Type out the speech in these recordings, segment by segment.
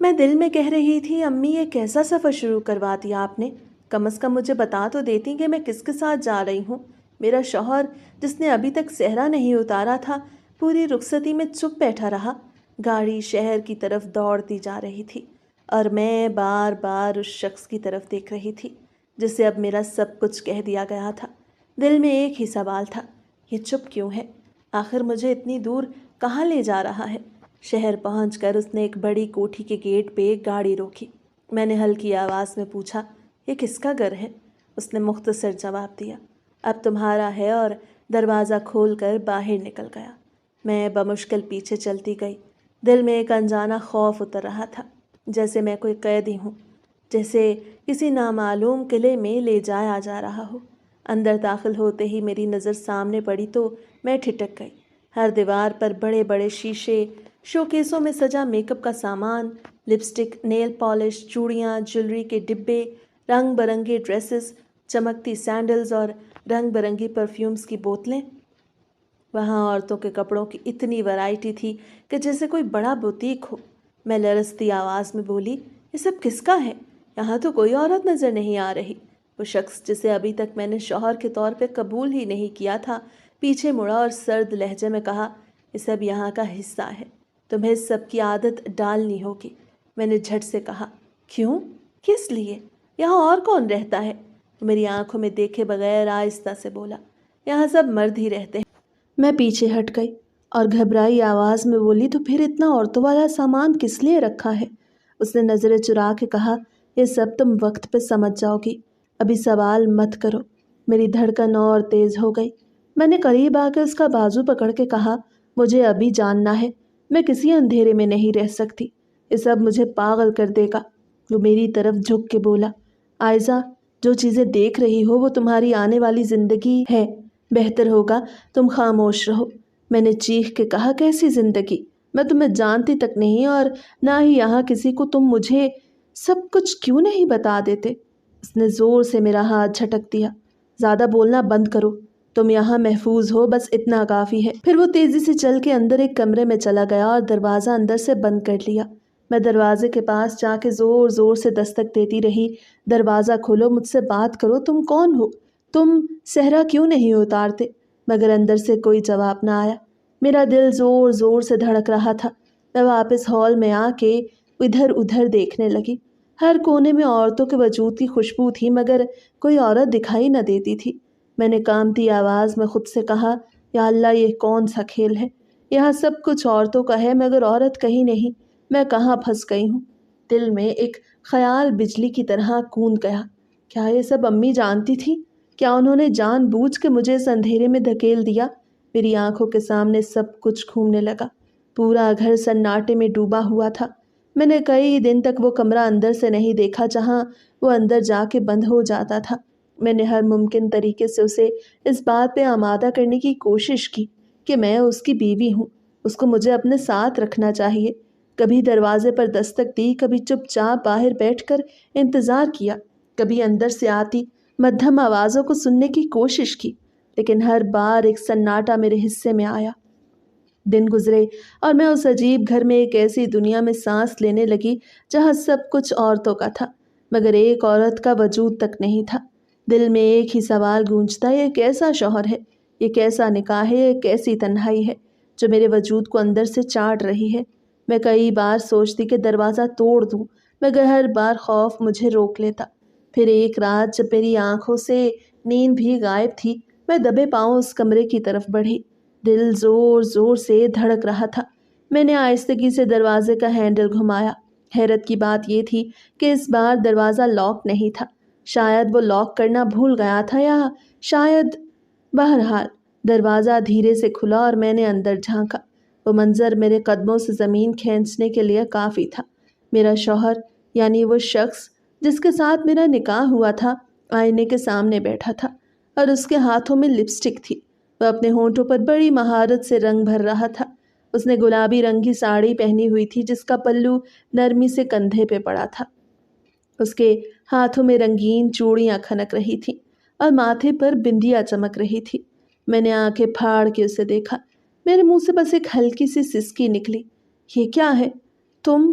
میں دل میں کہہ رہی تھی امی یہ کیسا سفر شروع کروا دیا آپ نے، کم از کم مجھے بتا تو دیتی کہ میں کس کے ساتھ جا رہی ہوں۔ میرا شوہر جس نے ابھی تک صحرا نہیں اتارا تھا پوری رخصتی میں چپ بیٹھا رہا۔ گاڑی شہر کی طرف دوڑتی جا رہی تھی اور میں بار بار اس شخص کی طرف دیکھ رہی تھی جسے اب میرا سب کچھ کہہ دیا گیا تھا۔ دل میں ایک ہی سوال تھا، یہ چپ کیوں ہے؟ آخر مجھے اتنی دور کہاں لے جا رہا ہے؟ شہر پہنچ کر اس نے ایک بڑی کوٹھی کے گیٹ پہ ایک گاڑی روکی۔ میں نے ہلکی آواز میں پوچھا، یہ کس کا گھر ہے؟ اس نے مختصر جواب دیا، اب تمہارا ہے، اور دروازہ کھول کر باہر نکل گیا۔ میں بمشکل پیچھے چلتی گئی۔ دل میں ایک انجانا خوف اتر رہا تھا، جیسے میں کوئی قیدی ہوں، جیسے کسی نامعلوم قلعے میں لے جایا جا رہا ہو۔ اندر داخل ہوتے ہی میری نظر سامنے پڑی تو میں ٹھٹک گئی۔ ہر دیوار پر بڑے بڑے شیشے، شوکیسوں میں سجا میک اپ کا سامان، لپسٹک، نیل پالش، چوڑیاں، جیولری کے ڈبے، رنگ برنگے ڈریسز، چمکتی سینڈلز اور رنگ برنگی پرفیومز کی بوتلیں۔ وہاں عورتوں کے کپڑوں کی اتنی ورائٹی تھی کہ جیسے کوئی بڑا بوتیک ہو۔ میں لرزتی آواز میں بولی، یہ سب کس کا ہے؟ یہاں تو کوئی عورت نظر نہیں آ رہی۔ وہ شخص جسے ابھی تک میں نے شوہر کے طور پہ قبول ہی نہیں کیا تھا پیچھے مڑا اور سرد لہجے میں کہا، یہ سب یہاں کا حصہ ہے، تمہیں اس سب کی عادت ڈالنی ہوگی۔ میں نے جھٹ سے کہا، کیوں؟ کس لیے؟ یہاں اور کون رہتا ہے؟ وہ میری آنکھوں میں دیکھے بغیر آہستہ سے بولا، یہاں سب مرد ہی رہتے ہیں۔ میں پیچھے ہٹ گئی اور گھبرائی آواز میں بولی، تو پھر اتنا عورتوں والا سامان کس لیے رکھا ہے؟ اس نے نظریں چرا کے کہا، یہ سب تم وقت پہ سمجھ جاؤ گی، ابھی سوال مت کرو۔ میری دھڑکن اور تیز ہو گئی۔ میں نے قریب آ کے اس کا بازو پکڑ کے کہا، مجھے ابھی جاننا ہے، میں کسی اندھیرے میں نہیں رہ سکتی، یہ سب مجھے پاگل کر دے گا۔ وہ میری طرف جھک کے بولا، آئزہ، جو چیزیں دیکھ رہی ہو وہ تمہاری آنے والی زندگی ہے، بہتر ہوگا تم خاموش رہو۔ میں نے چیخ کے کہا، کیسی زندگی؟ میں تمہیں جانتی تک نہیں، اور نہ ہی یہاں کسی کو، تم مجھے سب کچھ کیوں نہیں بتا دیتے؟ اس نے زور سے میرا ہاتھ جھٹک دیا، زیادہ بولنا بند کرو، تم یہاں محفوظ ہو، بس اتنا کافی ہے۔ پھر وہ تیزی سے چل کے اندر ایک کمرے میں چلا گیا اور دروازہ اندر سے بند کر لیا۔ میں دروازے کے پاس جا کے زور زور سے دستک دیتی رہی، دروازہ کھولو، مجھ سے بات کرو، تم کون ہو؟ تم صحرا کیوں نہیں اتارتے؟ مگر اندر سے کوئی جواب نہ آیا۔ میرا دل زور زور سے دھڑک رہا تھا۔ میں واپس ہال میں آ کے ادھر ادھر دیکھنے لگی۔ ہر کونے میں عورتوں کے وجود کی خوشبو تھی، مگر کوئی عورت دکھائی نہ دیتی تھی۔ میں نے کانپتی آواز میں خود سے کہا، یا اللہ، یہ کون سا کھیل ہے؟ یہاں سب کچھ عورتوں کا ہے مگر عورت کہیں نہیں، میں کہاں پھنس گئی ہوں؟ دل میں ایک خیال بجلی کی طرح کون گیا، کیا یہ سب امی جانتی تھی؟ کیا انہوں نے جان بوجھ کے مجھے اس اندھیرے میں دھکیل دیا؟ میری آنکھوں کے سامنے سب کچھ گھومنے لگا، پورا گھر سناٹے میں ڈوبا ہوا تھا۔ میں نے کئی دن تک وہ کمرہ اندر سے نہیں دیکھا جہاں وہ اندر جا کے بند ہو جاتا تھا۔ میں نے ہر ممکن طریقے سے اسے اس بات پہ آمادہ کرنے کی کوشش کی کہ میں اس کی بیوی ہوں، اس کو مجھے اپنے ساتھ رکھنا چاہیے۔ کبھی دروازے پر دستک دی، کبھی چپ چاپ باہر بیٹھ کر انتظار کیا، کبھی اندر سے آتی مدھم آوازوں کو سننے کی کوشش کی، لیکن ہر بار ایک سناٹا میرے حصے میں آیا۔ دن گزرے اور میں اس عجیب گھر میں ایک ایسی دنیا میں سانس لینے لگی جہاں سب کچھ عورتوں کا تھا مگر ایک عورت کا وجود تک نہیں تھا۔ دل میں ایک ہی سوال گونجتا، یہ کیسا شوہر ہے؟ یہ کیسا نکاح ہے؟ یہ کیسی تنہائی ہے جو میرے وجود کو اندر سے چاٹ رہی ہے؟ میں کئی بار سوچتی کہ دروازہ توڑ دوں، مگر ہر بار خوف مجھے روک لیتا۔ پھر ایک رات جب میری آنکھوں سے نیند بھی غائب تھی، میں دبے پاؤں اس کمرے کی طرف بڑھی۔ دل زور زور سے دھڑک رہا تھا۔ میں نے آہستگی سے دروازے کا ہینڈل گھمایا۔ حیرت کی بات یہ تھی کہ اس بار دروازہ لاک نہیں تھا۔ شاید وہ لاک کرنا بھول گیا تھا، یا شاید، بہرحال دروازہ دھیرے سے کھلا اور میں نے اندر جھانکا۔ وہ منظر میرے قدموں سے زمین کھینچنے کے لیے کافی تھا۔ میرا شوہر، یعنی وہ شخص جس کے ساتھ میرا نکاح ہوا تھا، آئینے کے سامنے بیٹھا تھا اور اس کے ہاتھوں میں لپسٹک تھی۔ وہ اپنے ہونٹوں پر بڑی مہارت سے رنگ بھر رہا تھا۔ اس نے گلابی رنگ کی ساڑی پہنی ہوئی تھی جس کا پلو نرمی سے کندھے پہ پڑا تھا۔ اس کے ہاتھوں میں رنگین چوڑیاں کھنک رہی تھیں اور ماتھے پر بندیاں چمک رہی تھی۔ میں نے آنکھیں پھاڑ کے اسے دیکھا۔ میرے منہ سے بس ایک ہلکی سی سسکی نکلی، یہ کیا ہے؟ تم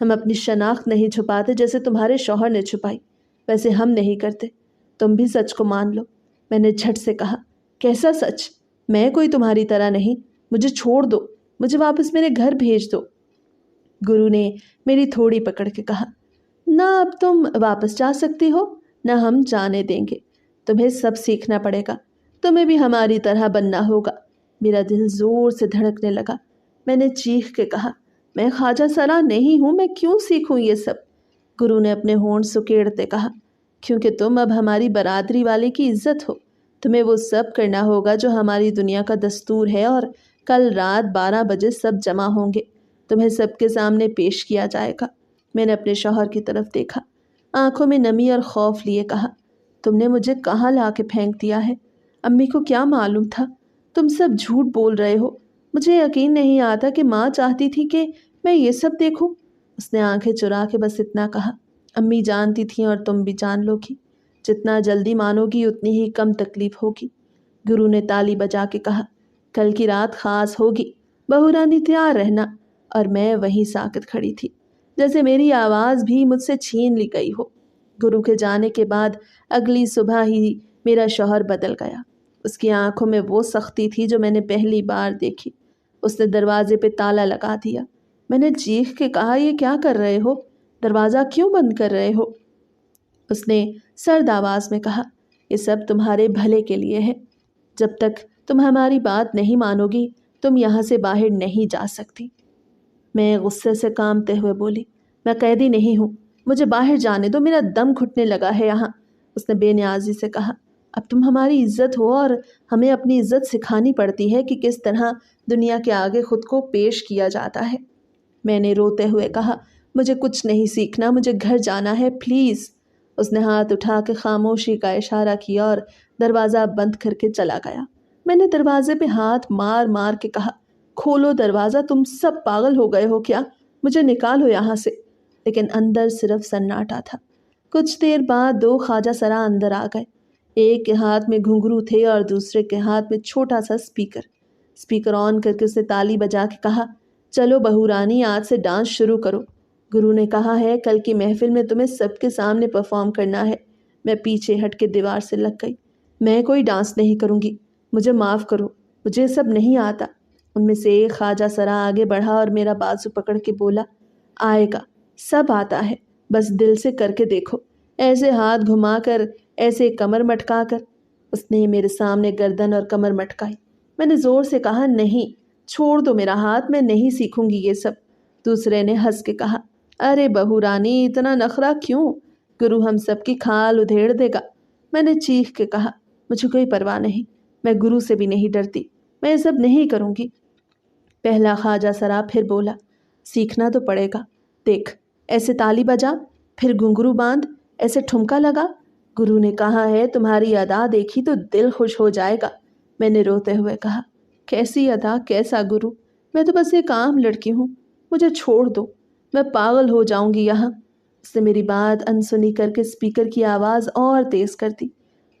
ہم اپنی شناخت نہیں چھپاتے جیسے تمہارے شوہر نے چھپائی، ویسے ہم نہیں کرتے۔ تم بھی سچ کو مان لو۔ میں نے جھٹ سے کہا، کیسا سچ؟ میں کوئی تمہاری طرح نہیں، مجھے چھوڑ دو، مجھے واپس میرے گھر بھیج دو۔ گرو نے میری تھوڑی پکڑ کے کہا، نہ اب تم واپس جا سکتی ہو، نہ ہم جانے دیں گے۔ تمہیں سب سیکھنا پڑے گا، تمہیں بھی ہماری طرح بننا ہوگا۔ میرا دل زور سے دھڑکنے لگا۔ میں نے چیخ کے کہا، میں خواجہ سرا نہیں ہوں، میں کیوں سیکھوں یہ سب؟ گرو نے اپنے ہونٹ سکیڑتے کہا، کیونکہ تم اب ہماری برادری والے کی عزت ہو، تمہیں وہ سب کرنا ہوگا جو ہماری دنیا کا دستور ہے، اور کل رات 12 بجے سب جمع ہوں گے، تمہیں سب کے سامنے پیش کیا جائے گا۔ میں نے اپنے شوہر کی طرف دیکھا، آنکھوں میں نمی اور خوف لیے کہا، تم نے مجھے کہاں لا کے پھینک دیا ہے؟ امی کو کیا معلوم تھا؟ تم سب جھوٹ بول رہے ہو۔ مجھے یقین نہیں آتا کہ ماں چاہتی تھی کہ میں یہ سب دیکھوں۔ اس نے آنکھیں چرا کے بس اتنا کہا، امی جانتی تھیں اور تم بھی جان لو گی، جتنا جلدی مانو گی اتنی ہی کم تکلیف ہوگی۔ گرو نے تالی بجا کے کہا، کل کی رات خاص ہوگی، بہو رانی تیار رہنا۔ اور میں وہیں ساکت کھڑی تھی، جیسے میری آواز بھی مجھ سے چھین لی گئی ہو۔ گرو کے جانے کے بعد اگلی صبح ہی میرا شوہر بدل گیا۔ اس کی آنکھوں میں وہ سختی تھی جو میں نے پہلی بار دیکھی۔ اس نے دروازے پہ تالا لگا دیا۔ میں نے چیخ کے کہا، یہ کیا کر رہے ہو؟ دروازہ کیوں بند کر رہے ہو؟ اس نے سرد آواز میں کہا، یہ سب تمہارے بھلے کے لیے ہے۔ جب تک تم ہماری بات نہیں مانو گی تم یہاں سے باہر نہیں جا سکتی۔ میں غصے سے کانپتے ہوئے بولی، میں قیدی نہیں ہوں، مجھے باہر جانے دو، میرا دم گھٹنے لگا ہے یہاں۔ اس نے بے نیازی سے کہا، اب تم ہماری عزت ہو اور ہمیں اپنی عزت سکھانی پڑتی ہے کہ کس طرح دنیا کے آگے خود کو پیش کیا جاتا ہے۔ میں نے روتے ہوئے کہا، مجھے کچھ نہیں سیکھنا، مجھے گھر جانا ہے، پلیز۔ اس نے ہاتھ اٹھا کے خاموشی کا اشارہ کیا اور دروازہ بند کر کے چلا گیا۔ میں نے دروازے پہ ہاتھ مار مار کے کہا، کھولو دروازہ، تم سب پاگل ہو گئے ہو کیا؟ مجھے نکالو یہاں سے۔ لیکن اندر صرف سناٹا تھا۔ کچھ دیر بعد 2 خواجہ سرا اندر آ گئے۔ ایک کے ہاتھ میں گھنگرو تھے اور دوسرے کے ہاتھ میں چھوٹا سا اسپیکر آن کر کے اس نے تالی بجا کے کہا، چلو بہو رانی، آج سے ڈانس شروع کرو۔ گرو نے کہا ہے کل کی محفل میں تمہیں سب کے سامنے پرفارم کرنا ہے۔ میں پیچھے ہٹ کے دیوار سے لگ گئی۔ میں کوئی ڈانس نہیں کروں گی، مجھے معاف کرو، مجھے یہ سب نہیں آتا۔ ان میں سے ایک خواجہ سرا آگے بڑھا اور میرا بازو پکڑ کے بولا، آئے گا، سب آتا ہے، بس دل سے کر کے دیکھو، ایسے ہاتھ گھما کر، ایسے کمر مٹکا کر۔ اس نے میرے سامنے گردن اور کمر مٹکائی۔ میں نے زور سے کہا، نہیں، چھوڑ دو میرا ہاتھ، میں نہیں سیکھوں گی یہ سب۔ دوسرے نے ہنس کے کہا، ارے بہو رانی، اتنا نخرہ کیوں؟ گرو ہم سب کی کھال ادھیڑ دے گا۔ میں نے چیخ کے کہا، مجھے کوئی پرواہ نہیں، میں گرو سے بھی نہیں ڈرتی، میں یہ سب نہیں کروں گی۔ پہلا خواجہ سرا پھر بولا، سیکھنا تو پڑے گا، دیکھ، ایسے تالی بجا، پھر گھنگرو باندھ، ایسے ٹھمکا لگا۔ گرو نے کہا ہے تمہاری ادا دیکھی تو دل خوش ہو جائے گا۔ میں نے روتے ہوئے کہا، کیسی ادا، کیسا گرو؟ میں تو بس ایک عام لڑکی ہوں، مجھے چھوڑ دو، میں پاگل ہو جاؤں گی یہاں۔ اس نے میری بات انسنی کر کے اسپیکر کی آواز اور تیز کر دی،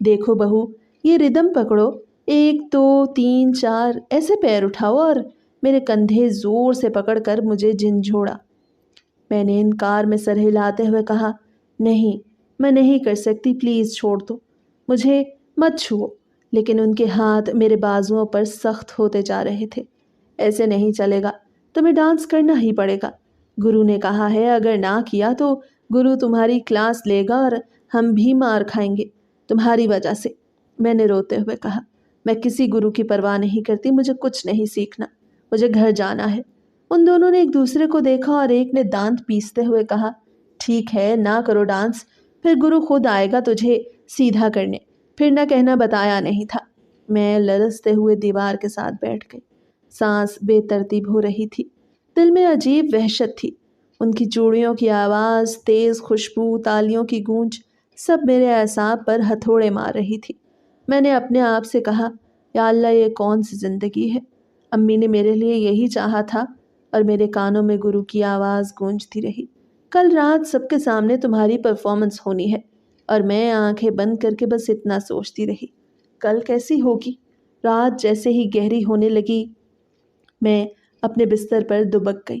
دیکھو بہو، یہ ردم پکڑو، 1 2 3 4، ایسے پیر اٹھاؤ اور میرے کندھے زور سے پکڑ کر مجھے جھنجھوڑا۔ میں نے انکار میں سر ہلاتے ہوئے کہا، نہیں، میں نہیں کر سکتی، پلیز چھوڑ دو، مجھے مت چھوؤ۔ لیکن ان کے ہاتھ میرے بازوؤں پر سخت ہوتے جا رہے تھے۔ ایسے نہیں چلے گا، تمہیں ڈانس کرنا ہی پڑے گا۔ گرو نے کہا ہے اگر نہ کیا تو گرو تمہاری کلاس لے گا اور ہم بھی مار کھائیں گے تمہاری وجہ سے۔ میں نے روتے ہوئے کہا، میں کسی گرو کی پرواہ نہیں کرتی، مجھے کچھ نہیں سیکھنا، مجھے گھر جانا ہے۔ ان دونوں نے ایک دوسرے کو دیکھا اور ایک نے دانت پیستے ہوئے کہا، ٹھیک ہے، نہ کرو ڈانس، پھر گرو خود آئے گا تجھے سیدھا کرنے، پھر نہ کہنا بتایا نہیں تھا۔ میں لرزتے ہوئے دیوار کے ساتھ بیٹھ گئی۔ سانس بے ترتیب ہو رہی تھی، دل میں عجیب وحشت تھی۔ ان کی چوڑیوں کی آواز، تیز خوشبو، تالیوں کی گونج، سب میرے اعصاب پر ہتھوڑے مار رہی تھی۔ میں نے اپنے آپ سے کہا، یا اللہ، یہ کون سی زندگی ہے؟ امی نے میرے لیے یہی چاہا تھا، اور میرے کانوں میں گرو کی آواز گونجتی رہی، کل رات سب کے سامنے تمہاری پرفارمنس ہونی ہے۔ اور میں آنکھیں بند کر کے بس اتنا سوچتی رہی، کل کیسی ہوگی؟ رات جیسے ہی گہری ہونے لگی میں اپنے بستر پر دبک گئی۔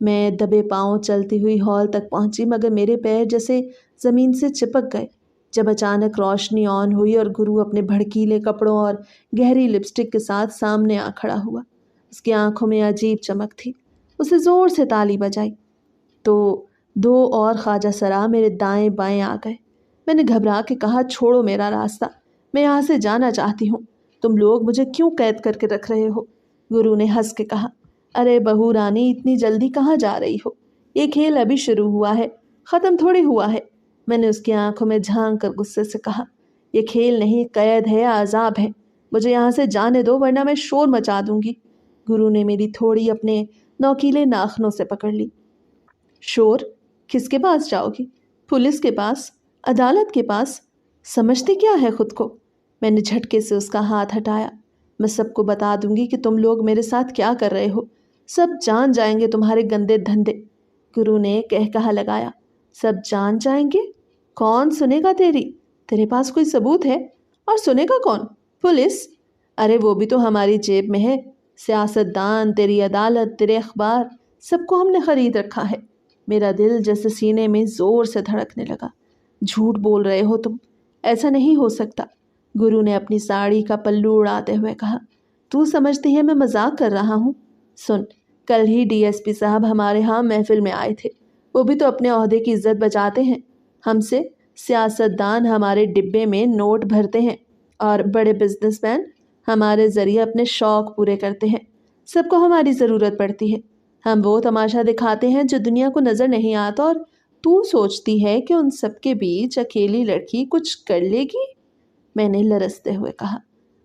میں دبے پاؤں چلتی ہوئی ہال تک پہنچی، مگر میرے پیر جیسے زمین سے چپک گئے جب اچانک روشنی آن ہوئی اور گرو اپنے بھڑکیلے کپڑوں اور گہری لپسٹک کے ساتھ سامنے آ کھڑا ہوا۔ اس کی آنکھوں میں عجیب چمک تھی۔ اسے زور سے تالی بجائی تو دو اور خواجہ سرا میرے دائیں بائیں آ گئے۔ میں نے گھبرا کے کہا، چھوڑو میرا راستہ، میں یہاں سے جانا چاہتی ہوں، تم لوگ مجھے کیوں قید کر کے رکھ رہے ہو؟ گرو نے ہنس کے کہا، ارے بہو رانی، اتنی جلدی کہاں جا رہی ہو؟ یہ کھیل ابھی شروع ہوا ہے، ختم تھوڑی ہوا ہے۔ میں نے اس کی آنکھوں میں جھانک کر غصے سے کہا، یہ کھیل نہیں، قید ہے، عذاب ہے، مجھے یہاں سے جانے دو ورنہ میں شور مچا دوں گی۔ گرو نے میری تھوڑی اپنے نوکیلے ناخنوں سے پکڑ لی۔ شور؟ کس کے پاس جاؤ گی؟ پولیس کے پاس؟ عدالت کے پاس؟ سمجھتے کیا ہے خود کو؟ میں نے جھٹکے سے اس کا ہاتھ ہٹایا۔ میں سب کو بتا دوں گی کہ تم لوگ میرے ساتھ کیا کر رہے ہو، سب جان جائیں گے تمہارے گندے دھندے۔ گرو نے کہا لگایا، سب جان جائیں گے؟ کون سنے گا تیرے پاس کوئی ثبوت ہے؟ اور سنے گا کون؟ پولیس؟ ارے وہ بھی تو ہماری جیب میں ہے، سیاست دان، تیری عدالت، تیرے اخبار، سب کو ہم نے خرید رکھا ہے۔ میرا دل جیسے سینے میں زور سے دھڑکنے لگا۔ جھوٹ بول رہے ہو تم، ایسا نہیں ہو سکتا۔ گرو نے اپنی ساڑی کا پلو اڑاتے ہوئے کہا، تو سمجھتی ہے میں مذاق کر رہا ہوں؟ سن، کل ہی ڈی ایس پی صاحب ہمارے ہاں محفل میں آئے تھے، وہ بھی تو اپنے عہدے کی عزت بچاتے ہیں۔ ہم سے سیاست دان ہمارے ڈبے میں نوٹ بھرتے ہیں اور بڑے بزنس مین ہمارے ذریعے اپنے شوق پورے کرتے ہیں۔ سب کو ہماری ضرورت پڑتی ہے، ہم وہ تماشا دکھاتے ہیں جو دنیا کو نظر نہیں آتا، اور تو سوچتی ہے کہ ان سب کے بیچ اکیلی لڑکی کچھ کر لے گی؟ میں نے لرزتے ہوئے کہا،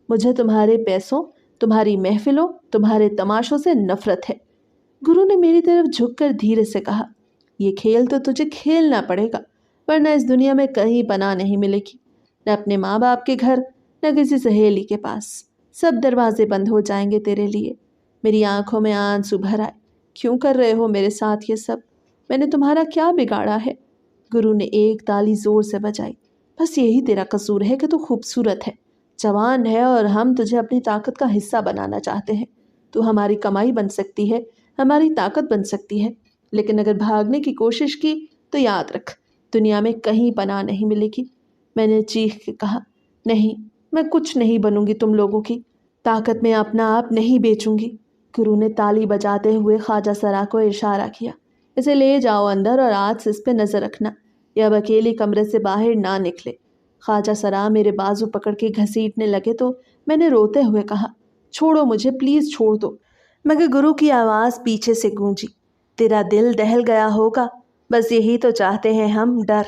مجھے تمہارے پیسوں، تمہاری محفلوں، تمہارے تماشوں سے نفرت ہے۔ گرو نے میری طرف جھک کر دھیرے سے کہا، یہ کھیل تو تجھے کھیلنا پڑے گا، ورنہ اس دنیا میں کہیں پناہ نہیں ملے گی، نہ اپنے ماں باپ کے گھر، نہ کسی سہیلی کے پاس۔ سب دروازے بند ہو جائیں گے تیرے لیے۔ میری آنکھوں میں آنسو بھر آئے۔ کیوں کر رہے ہو میرے ساتھ یہ سب؟ میں نے تمہارا کیا بگاڑا ہے؟ گرو نے ایک تالی زور سے بجائی۔ بس یہی تیرا قصور ہے کہ تو خوبصورت ہے، جوان ہے، اور ہم تجھے اپنی طاقت کا حصہ بنانا چاہتے ہیں۔ تو ہماری کمائی بن سکتی ہے، ہماری طاقت بن سکتی ہے، لیکن اگر بھاگنے کی کوشش کی تو یاد رکھ، دنیا میں کہیں پناہ نہیں ملے گی۔ میں نے چیخ کے کہا، نہیں، میں کچھ نہیں بنوں گی تم لوگوں کی طاقت میں اپنا آپ نہیں بیچوں گی۔ گرو نے تالی بجاتے ہوئے خواجہ سرا کو اشارہ کیا، اسے لے جاؤ اندر اور آج سے اس پہ نظر رکھنا، یہ اب اکیلی کمرے سے باہر نہ نکلے۔ خواجہ سرا میرے بازو پکڑ کے گھسیٹنے لگے تو میں نے روتے ہوئے کہا، چھوڑو مجھے، پلیز چھوڑ دو۔ مگر گرو کی آواز پیچھے سے گونجی، تیرا دل دہل گیا ہوگا، بس یہی تو چاہتے ہیں ہم، ڈر،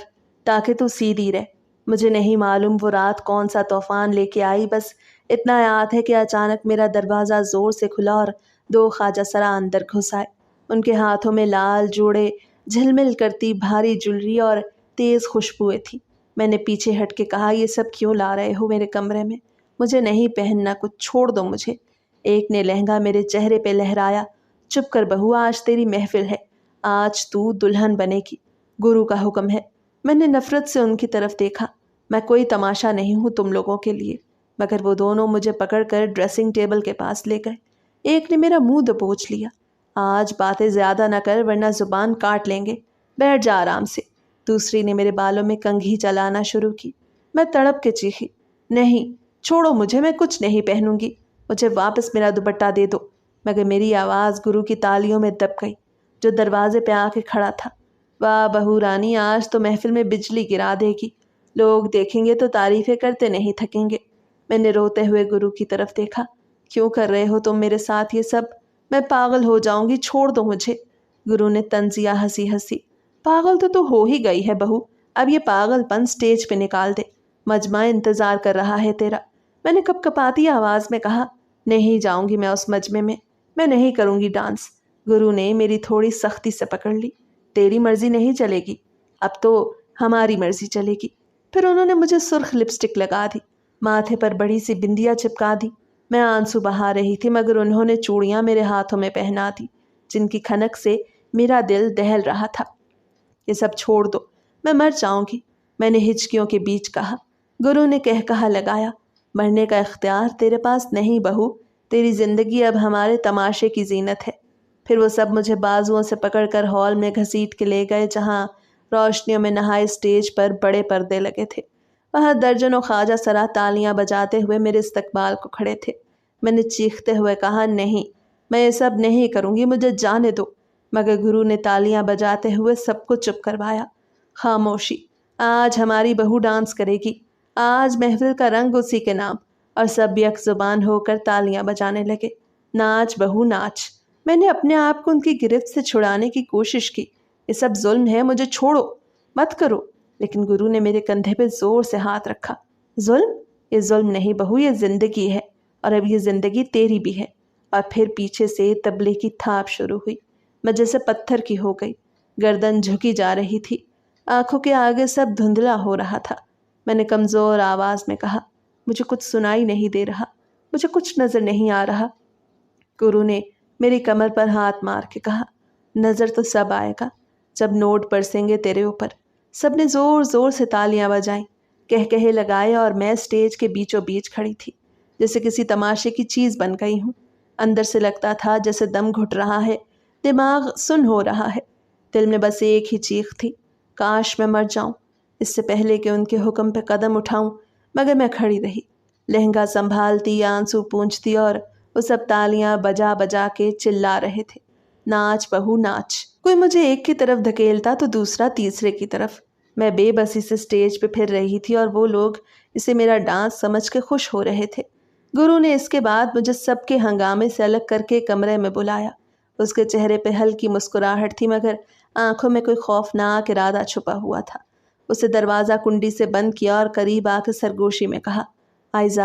تاکہ تو سیدھی رہ۔ مجھے نہیں معلوم وہ رات کون سا طوفان لے کے آئی، بس اتنا یاد ہے کہ اچانک میرا دروازہ زور سے کھلا اور دو خواجہ سرا اندر گھس آئے۔ ان کے ہاتھوں میں لال جوڑے جھلمل کرتی بھاری جولری اور تیز خوشبوئیں تھی۔ میں نے پیچھے ہٹ کے کہا، یہ سب کیوں لا رہے ہو میرے کمرے میں؟ مجھے نہیں پہننا کچھ، چھوڑ دو مجھے۔ ایک نے لہنگا میرے چہرے پہ لہرایا، چپ کر بہو، آج تیری محفل ہے، آج تو دلہن بنے گی، گرو کا حکم ہے۔ میں نے نفرت سے ان کی طرف دیکھا، میں کوئی تماشا نہیں ہوں تم لوگوں کے لیے۔ مگر وہ دونوں مجھے پکڑ کر ڈریسنگ ٹیبل کے پاس لے گئے۔ ایک نے میرا منہ دبوچ لیا، آج باتیں زیادہ نہ کر ورنہ زبان کاٹ لیں گے، بیٹھ جا آرام سے۔ دوسری نے میرے بالوں میں کنگھی چلانا شروع کی۔ میں تڑپ کے چیخی، نہیں، چھوڑو مجھے، میں کچھ نہیں پہنوں گی، مجھے واپس میرا دوپٹہ دے دو۔ مگر میری آواز گرو کی تالیوں میں دب گئی، جو دروازے پہ آ کے کھڑا تھا۔ واہ بہو رانی، آج تو محفل میں بجلی گرا دے گی، لوگ دیکھیں گے تو تعریفیں کرتے نہیں تھکیں گے۔ میں نے روتے ہوئے گرو کی طرف دیکھا، کیوں کر رہے ہو تم میرے ساتھ یہ سب؟ میں پاگل ہو جاؤں گی، چھوڑ دو مجھے۔ گرو نے طنزیہ ہنسی، پاگل تو ہو ہی گئی ہے بہو، اب یہ پاگل پن سٹیج پہ نکال دے، مجمع انتظار کر رہا ہے تیرا۔ میں نے کپ کپاتی آواز میں کہا، نہیں جاؤں گی میں اس مجمع میں نہیں کروں گی ڈانس۔ گرو نے میری تھوڑی سختی سے پکڑ لی، تیری مرضی نہیں چلے گی، اب تو ہماری مرضی چلے گی۔ پھر انہوں نے مجھے سرخ لپسٹک لگا دی، ماتھے پر بڑی سی بندیا چپکا دی۔ میں آنسو بہا رہی تھی، مگر انہوں نے چوڑیاں میرے ہاتھوں میں پہنا دی، جن کی کھنک سے میرا دل دہل رہا تھا۔ یہ سب چھوڑ دو، میں مر جاؤں گی، میں نے ہچکیوں کے بیچ کہا۔ گرو نے کہا لگایا، مرنے کا اختیار تیرے پاس نہیں بہو، تیری زندگی اب ہمارے تماشے کی زینت ہے۔ پھر وہ سب مجھے بازوؤں سے پکڑ کر ہال میں گھسیٹ کے لے گئے جہاں روشنیوں میں نہائے اسٹیج پر بڑے پردے لگے تھے۔ وہاں درجنوں خواجہ سرا تالیاں بجاتے ہوئے میرے استقبال کو کھڑے تھے۔ میں نے چیختے ہوئے کہا، نہیں، میں یہ سب نہیں کروں گی، مجھے جانے دو۔ مگر گرو نے تالیاں بجاتے ہوئے سب کو چپ کروایا۔ خاموشی، آج ہماری بہو ڈانس کرے گی، آج محفل کا رنگ اسی کے نام۔ اور سب یک زبان ہو کر تالیاں بجانے لگے۔ ناچ بہو ناچ۔ میں نے اپنے آپ کو ان کی گرفت سے چھڑانے کی کوشش کی۔ یہ سب ظلم ہے، مجھے چھوڑو، مت کرو۔ لیکن گرو نے میرے کندھے پہ زور سے ہاتھ رکھا۔ ظلم؟ یہ ظلم نہیں بہو، یہ زندگی ہے، اور اب یہ زندگی تیری بھی ہے۔ اور پھر پیچھے سے طبلے کی تھاپ شروع ہوئی۔ میں جیسے پتھر کی ہو گئی، گردن جھکی جا رہی تھی، آنکھوں کے آگے سب دھندلا ہو رہا تھا۔ میں نے کمزور آواز میں کہا، مجھے کچھ سنائی نہیں دے رہا، مجھے کچھ نظر نہیں آ رہا۔ گرو نے میری کمر پر ہاتھ مار کے کہا، نظر تو سب آئے گا جب نوٹ برسیں گے تیرے اوپر۔ سب نے زور زور سے تالیاں بجائیں، کہے لگائے، اور میں اسٹیج کے بیچوں بیچ کھڑی تھی، جیسے کسی تماشے کی چیز بن گئی ہوں۔ اندر سے لگتا تھا جیسے دم گھٹ رہا ہے، دماغ سن ہو رہا ہے۔ دل میں بس ایک ہی چیخ تھی، کاش میں مر جاؤں اس سے پہلے کہ ان کے حکم پہ قدم اٹھاؤں۔ مگر میں کھڑی رہی، لہنگا سنبھالتی، آنسو پونچھتی، اور وہ سب تالیاں بجا بجا کے چلا رہے تھے، ناچ بہو ناچ۔ کوئی مجھے ایک کی طرف دھکیلتا تو دوسرا تیسرے کی طرف۔ میں بے بسی سے اسٹیج پہ پھر رہی تھی، اور وہ لوگ اسے میرا ڈانس سمجھ کے خوش ہو رہے تھے۔ گرو نے اس کے بعد مجھے سب کے ہنگامے سے الگ کر کے کمرے میں بلایا۔ اس کے چہرے پہ ہلکی مسکراہٹ تھی، مگر آنکھوں میں کوئی خوفناک ارادہ چھپا ہوا تھا۔ اسے دروازہ کنڈی سے بند کیا اور قریب آ کے سرگوشی میں کہا، آئزہ،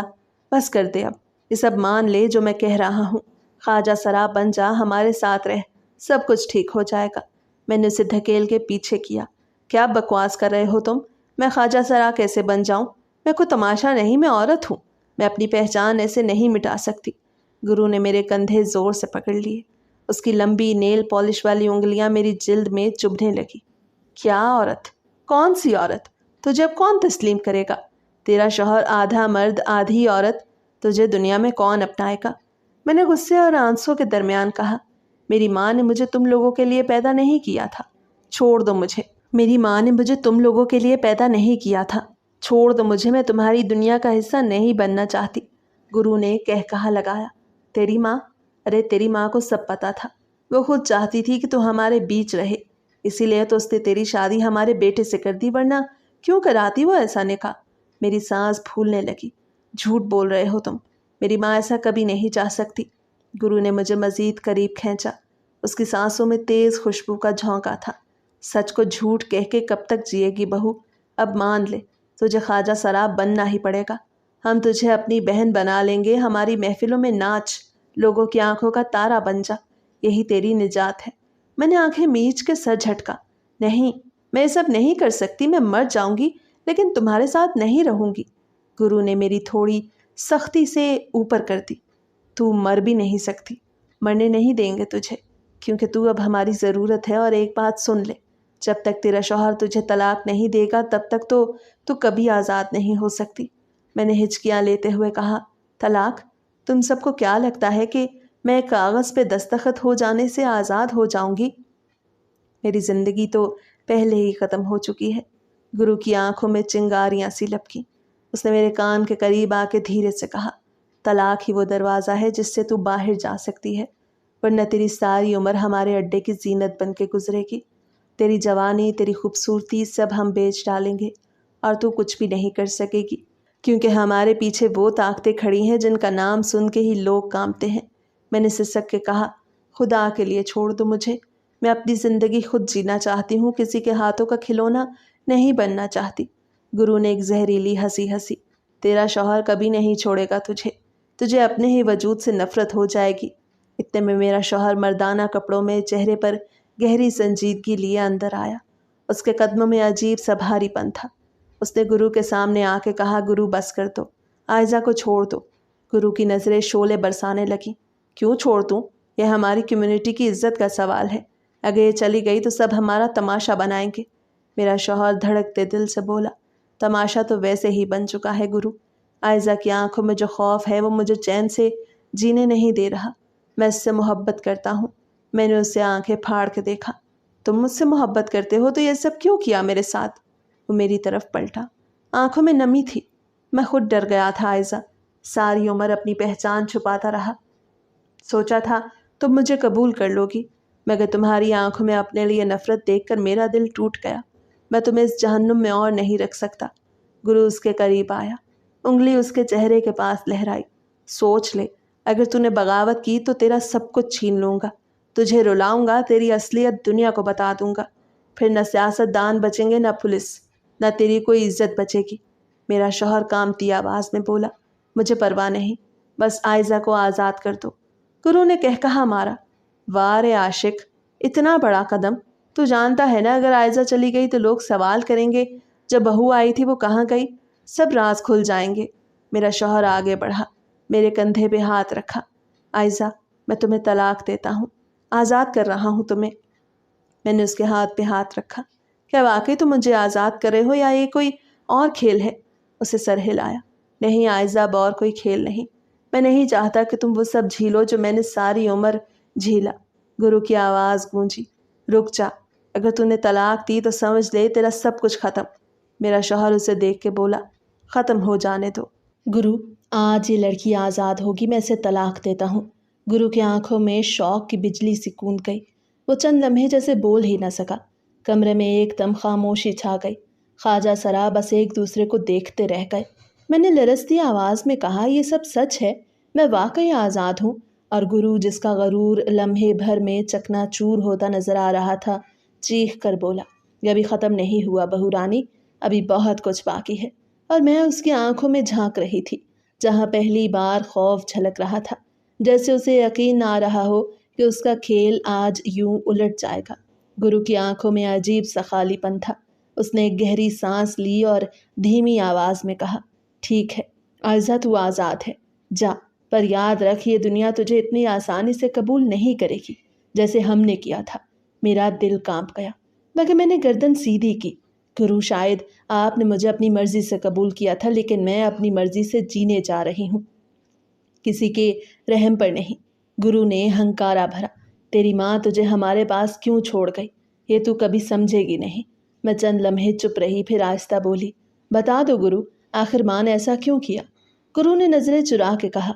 بس کر دے اب، یہ سب مان لے جو میں کہہ رہا ہوں۔ خواجہ سرا بن جا، ہمارے ساتھ رہ، سب کچھ ٹھیک ہو جائے گا۔ میں نے اسے دھکیل کے پیچھے کیا۔ کیا بکواس کر رہے ہو تم؟ میں خواجہ سرا کیسے بن جاؤں؟ میں کوئی تماشا نہیں، میں عورت ہوں، میں اپنی پہچان ایسے نہیں مٹا سکتی۔ گرو نے میرے کندھے زور سے پکڑ لیے۔ اس کی لمبی نیل پالش والی انگلیاں میری جلد میں چبھنے لگی۔ کیا عورت؟ کون سی عورت؟ تجھے اب کون تسلیم کرے گا؟ تیرا شوہر آدھا مرد آدھی عورت، تجھے دنیا میں کون اپنائے گا؟ میں نے غصے اور آنسوں کے درمیان کہا، میری ماں نے مجھے تم لوگوں کے لیے پیدا نہیں کیا تھا، چھوڑ دو مجھے۔ میری ماں نے مجھے تم لوگوں کے لیے پیدا نہیں کیا تھا، چھوڑ دو مجھے، میں تمہاری دنیا کا حصہ نہیں بننا چاہتی۔ گرو نے کہا لگایا، تیری ماں؟ ارے تیری ماں کو سب پتا تھا، وہ خود چاہتی تھی کہ تو ہمارے بیچ رہے، اسی لیے تو اس نے تیری شادی ہمارے بیٹے سے کر دی، ورنہ کیوں کراتی وہ ایسا نکاح؟ میری سانس پھولنے لگی۔ جھوٹ بول رہے ہو تم، میری ماں ایسا کبھی نہیں چاہ سکتی۔ گرو نے مجھے مزید قریب کھینچا۔ اس کی سانسوں میں تیز خوشبو کا جھونکا تھا۔ سچ کو جھوٹ کہہ کے کب تک جیے گی بہو؟ اب مان لے، تجھے خواجہ سراب بننا ہی پڑے گا۔ ہم تجھے اپنی بہن بنا لیں گے، ہماری محفلوں میں ناچ، لوگوں کی آنکھوں کا تارا بن جا، یہی تیری نجات ہے۔ میں نے آنکھیں میچ کے سر جھٹکا۔ نہیں، میں یہ سب نہیں کر سکتی، میں مر جاؤں گی لیکن تمہارے ساتھ نہیں رہوں گی۔ گرو نے میری تھوڑی سختی سے اوپر کر دی۔ تو مر بھی نہیں سکتی، مرنے نہیں دیں گے تجھے، کیونکہ تو اب ہماری ضرورت ہے۔ اور ایک بات سن لے، جب تک تیرا شوہر تجھے طلاق نہیں دے گا تب تک تو کبھی آزاد نہیں ہو سکتی۔ میں نے ہچکیاں لیتے ہوئے کہا، طلاق؟ تم سب کو کیا لگتا ہے کہ میں کاغذ پہ دستخط ہو جانے سے آزاد ہو جاؤں گی؟ میری زندگی تو پہلے ہی ختم ہو چکی ہے۔ گرو کی آنکھوں میں چنگاریاں سی لپکیں۔ اس نے میرے کان کے قریب آ کے دھیرے سے کہا، طلاق ہی وہ دروازہ ہے جس سے تو باہر جا سکتی ہے، ورنہ تیری ساری عمر ہمارے اڈے کی زینت بن کے گزرے گی۔ تیری جوانی، تیری خوبصورتی سب ہم بیچ ڈالیں گے، اور تو کچھ بھی نہیں کر سکے گی، کیونکہ ہمارے پیچھے وہ طاقتیں کھڑی ہیں جن کا نام سن کے ہی لوگ کانپتے ہیں۔ میں نے سسک کے کہا، خدا کے لیے چھوڑ دو مجھے، میں اپنی زندگی خود جینا چاہتی ہوں، کسی کے ہاتھوں کا کھلونا نہیں بننا چاہتی۔ گرو نے ایک زہریلی ہنسی ہنسی۔ تیرا شوہر کبھی نہیں چھوڑے گا تجھے اپنے ہی وجود سے نفرت ہو جائے گی۔ اتنے میں میرا شوہر مردانہ کپڑوں میں چہرے پر گہری سنجیدگی لیے اندر آیا۔ اس کے قدموں میں عجیب سا بھاری پن تھا۔ اس نے گرو کے سامنے آ کے کہا، گرو بس کر دو، آئزہ کو چھوڑ دو۔ گرو کی نظریں شعلے برسانے لگیں۔ کیوں چھوڑ دوں؟ یہ ہماری کمیونٹی کی عزت کا سوال ہے، اگر یہ چلی گئی تو سب ہمارا تماشا بنائیں گے۔ میرا شوہر دھڑکتے دل سے بولا، تماشا تو ویسے ہی بن چکا ہے گرو۔ آئزہ کی آنکھوں میں جو خوف ہے وہ مجھے چین سے جینے نہیں دے رہا۔ میں اس سے محبت کرتا ہوں، میں نے اسے آنکھیں پھاڑ کے دیکھا۔ تم مجھ سے محبت کرتے ہو تو یہ سب کیوں کیا میرے ساتھ؟ وہ میری طرف پلٹا، آنکھوں میں نمی تھی۔ میں خود ڈر گیا تھا عائزہ، ساری عمر اپنی پہچان چھپاتا رہا۔ سوچا تھا تم مجھے قبول کر لو گی، مگر تمہاری آنکھوں میں اپنے لیے نفرت دیکھ کر میرا دل ٹوٹ گیا۔ میں تمہیں اس جہنم میں اور نہیں رکھ سکتا۔ گرو اس کے قریب آیا، انگلی اس کے چہرے کے پاس لہرائی۔ سوچ لے، اگر تو نے بغاوت کی تو تیرا سب کچھ چھین لوں گا، تجھے رلاؤں گا، تیری اصلیت دنیا کو بتا دوں گا، پھر نہ سیاست دان بچیں گے، نہ پولیس، نہ تیری کوئی عزت بچے گی۔ میرا شوہر کامتی آواز میں بولا، مجھے پرواہ نہیں، بس عائزہ کو آزاد کر دو۔ گرو نے کہا مارا، واہ رے عاشق، اتنا بڑا قدم! تو جانتا ہے نا اگر عائزہ چلی گئی تو لوگ سوال کریں گے جب بہو آئی تھی وہ کہاں گئی، سب راز کھل جائیں گے۔ میرا شوہر آگے بڑھا، میرے کندھے پہ ہاتھ رکھا۔ عائزہ، میں تمہیں طلاق دیتا ہوں، آزاد کر رہا ہوں تمہیں۔ میں نے اس کے ہاتھ پہ ہاتھ رکھا۔ کیا واقعی تم مجھے آزاد کر رہے ہو یا یہ کوئی اور کھیل ہے؟ اسے سر ہلایا۔ نہیں عائزہ، اب اور کوئی کھیل نہیں، میں نہیں چاہتا کہ تم وہ سب جھیلو جو میں نے ساری عمر جھیلا۔ گرو کی آواز گونجی، رک جا، اگر تو نے طلاق دی تو سمجھ لے تیرا سب کچھ ختم۔ میرا شوہر اسے دیکھ کے بولا، ختم ہو جانے دو۔ گرو، آج یہ لڑکی آزاد ہوگی، میں اسے طلاق دیتا ہوں۔ گرو کی آنکھوں میں شوق کی بجلی سی کوند گئی۔ وہ چند لمحے جیسے بول ہی نہ سکا۔ کمرے میں ایک دم خاموشی چھا گئی۔ خواجہ سرا بس ایک دوسرے کو دیکھتے رہ گئے۔ میں نے لرزتی آواز میں کہا، یہ سب سچ ہے، میں واقعی آزاد ہوں؟ اور گرو، جس کا غرور لمحے بھر میں چکنا چور ہوتا نظر آ رہا تھا، چیخ کر بولا، یہ ابھی ختم نہیں ہوا بہو رانی، ابھی بہت کچھ باقی ہے۔ اور میں اس کی آنکھوں میں جھانک رہی تھی، جہاں پہلی بار خوف جھلک رہا تھا، جیسے اسے یقین نہ رہا ہو کہ اس کا کھیل آج یوں الٹ جائے گا۔ گرو کی آنکھوں میں عجیب سا خالی پن تھا۔ اس نے ایک گہری سانس لی اور دھیمی آواز میں کہا، ٹھیک ہے عائزہ، تو آزاد ہے، جا، پر یاد رکھ یہ دنیا تجھے اتنی آسانی سے قبول نہیں کرے گی جیسے ہم نے کیا تھا۔ میرا دل کانپ گیا، مگر میں نے گردن سیدھی کی۔ گرو، شاید آپ نے مجھے اپنی مرضی سے قبول کیا تھا، لیکن میں اپنی مرضی سے جینے جا رہی ہوں، کسی کے رحم پر نہیں۔ گرو نے ہنکارا بھرا، تیری ماں تجھے ہمارے پاس کیوں چھوڑ گئی، یہ تو کبھی سمجھے گی نہیں۔ میں چند لمحے چپ رہی، پھر آہستہ بولی، بتا دو گرو، آخر ماں نے ایسا کیوں کیا؟ گرو نے نظریں چرا کے کہا،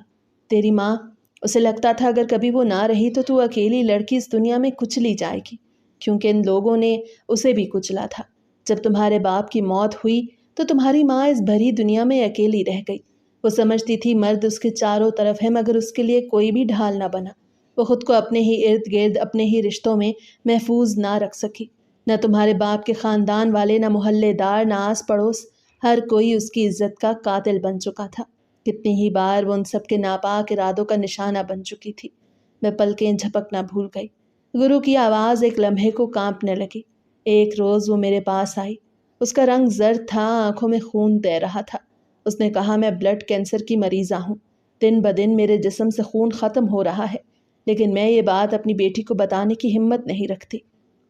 تیری ماں، اسے لگتا تھا اگر کبھی وہ نہ رہی تو اکیلی لڑکی اس دنیا میں کچلی جائے گی، کیونکہ ان لوگوں نے اسے بھی کچلا تھا۔ جب تمہارے باپ کی موت ہوئی تو تمہاری ماں اس بھری دنیا میں اکیلی رہ گئی۔ وہ سمجھتی تھی مرد اس کے چاروں طرف ہے، مگر اس کے لیے کوئی بھی ڈھال نہ بنا۔ وہ خود کو اپنے ہی ارد گرد، اپنے ہی رشتوں میں محفوظ نہ رکھ سکی۔ نہ تمہارے باپ کے خاندان والے، نہ محلے دار، نہ آس پڑوس، ہر کوئی اس کی عزت کا قاتل بن چکا تھا۔ کتنی ہی بار وہ ان سب کے ناپاک ارادوں کا نشانہ بن چکی تھی۔ میں پلکیں جھپکنا بھول گئی۔ گرو کی آواز ایک لمحے کو کانپنے لگی۔ ایک روز وہ میرے پاس آئی، اس کا رنگ زرد تھا، آنکھوں میں خون تیر رہا تھا۔ اس نے کہا، میں بلڈ کینسر کی مریضہ ہوں، دن بدن میرے جسم سے خون ختم ہو رہا ہے، لیکن میں یہ بات اپنی بیٹی کو بتانے کی ہمت نہیں رکھتی۔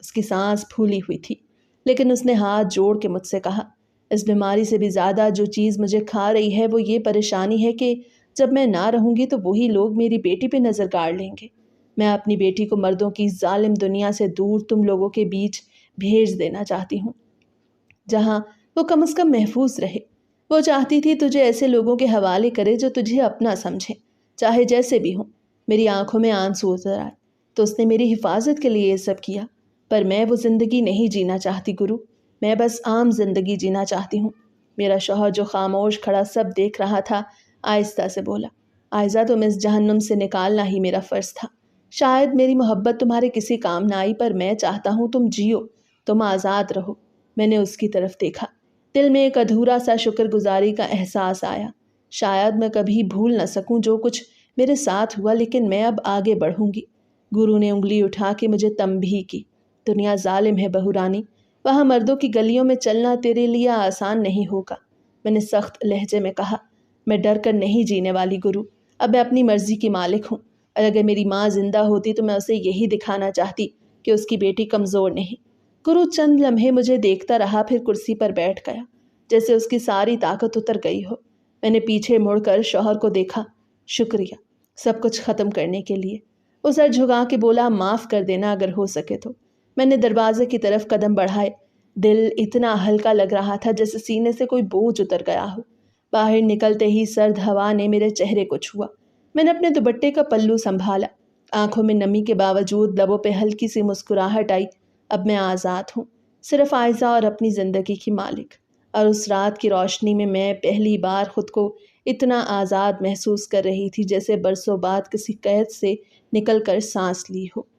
اس کی سانس پھولی ہوئی تھی، لیکن اس نے ہاتھ جوڑ کے مجھ سے کہا، اس بیماری سے بھی زیادہ جو چیز مجھے کھا رہی ہے وہ یہ پریشانی ہے کہ جب میں نہ رہوں گی تو وہی لوگ میری بیٹی پہ نظر گاڑ لیں گے۔ میں اپنی بیٹی کو مردوں کی ظالم دنیا سے دور تم لوگوں کے بیچ بھیج دینا چاہتی ہوں، جہاں وہ کم از کم محفوظ رہے۔ وہ چاہتی تھی تجھے ایسے لوگوں کے حوالے کرے جو تجھے اپنا سمجھے، چاہے جیسے بھی ہوں۔ میری آنکھوں میں آنسو اتر آئے۔ تو اس نے میری حفاظت کے لیے یہ سب کیا، پر میں وہ زندگی نہیں جینا چاہتی گرو، میں بس عام زندگی جینا چاہتی ہوں۔ میرا شوہر جو خاموش کھڑا سب دیکھ رہا تھا، آہستہ سے بولا، عائزہ، تم اس جہنم سے نکالنا ہی میرا فرض تھا۔ شاید میری محبت تمہارے کسی کام نہ آئی، پر میں چاہتا ہوں تم جیو، تم آزاد رہو۔ میں نے اس کی طرف دیکھا، دل میں ایک ادھورا سا شکر گزاری کا احساس آیا۔ شاید میں کبھی بھول نہ سکوں جو کچھ میرے ساتھ ہوا، لیکن میں اب آگے بڑھوں گی۔ گرو نے انگلی اٹھا کے مجھے تنبیہ کی، دنیا ظالم ہے بہو رانی، وہاں مردوں کی گلیوں میں چلنا تیرے لیے آسان نہیں ہوگا۔ میں نے سخت لہجے میں کہا، میں ڈر کر نہیں جینے والی گرو، اب میں اپنی مرضی کی مالک ہوں، اور اگر میری ماں زندہ ہوتی تو میں اسے یہی دکھانا چاہتی کہ اس کی بیٹی کمزور نہیں۔ گرو چند لمحے مجھے دیکھتا رہا، پھر کرسی پر بیٹھ گیا، جیسے اس کی ساری طاقت اتر گئی ہو۔ میں نے پیچھے مڑ کر شوہر کو دیکھا، شکریہ سب کچھ ختم کرنے کے لیے۔ وہ سر جھکا کے بولا، معاف کر دینا اگر ہو سکے تو۔ میں نے دروازے کی طرف قدم بڑھائے۔ دل اتنا ہلکا لگ رہا تھا جیسے سینے سے کوئی بوجھ اتر گیا ہو۔ باہر نکلتے ہی سرد ہوا نے میرے چہرے کو چھوا۔ میں نے اپنے دوپٹے کا پلو سنبھالا۔ آنکھوں میں نمی کے باوجود لبوں پہ ہلکی سی مسکراہٹ آئی۔ اب میں آزاد ہوں، صرف عائزہ اور اپنی زندگی کی مالک۔ اور اس رات کی روشنی میں پہلی بار خود کو اتنا آزاد محسوس کر رہی تھی جیسے برسوں بعد کسی قید سے نکل کر سانس لی ہو۔